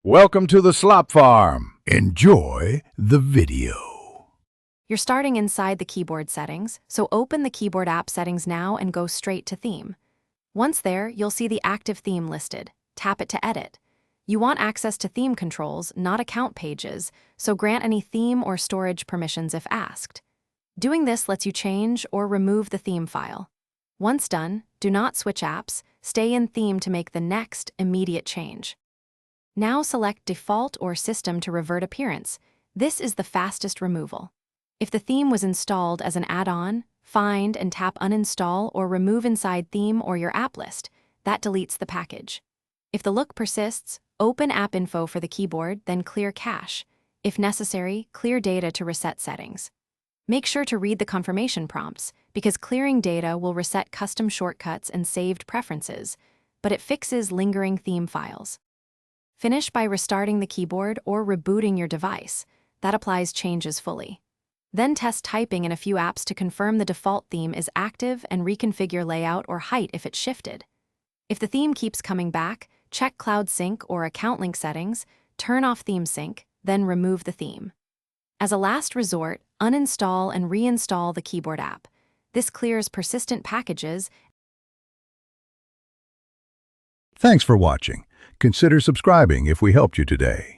Welcome to the Slop Farm. Enjoy the video. You're starting inside the keyboard settings, so open the keyboard app settings now and go straight to theme. Once there, you'll see the active theme listed. Tap it to edit. You want access to theme controls, not account pages, so grant any theme or storage permissions if asked. Doing this lets you change or remove the theme file. Once done, do not switch apps, stay in theme to make the next immediate change. Now select Default or System to revert appearance. This is the fastest removal. If the theme was installed as an add-on, find and tap Uninstall or Remove inside Theme or your app list. That deletes the package. If the look persists, open App Info for the keyboard, then clear cache. If necessary, clear data to reset settings. Make sure to read the confirmation prompts, because clearing data will reset custom shortcuts and saved preferences, but it fixes lingering theme files. Finish by restarting the keyboard or rebooting your device. That applies changes fully. Then test typing in a few apps to confirm the default theme is active and reconfigure layout or height if it's shifted. If the theme keeps coming back, check Cloud Sync or Account Link settings, turn off Theme Sync, then remove the theme. As a last resort, uninstall and reinstall the keyboard app. This clears persistent packages. Thanks for watching. Consider subscribing if we helped you today.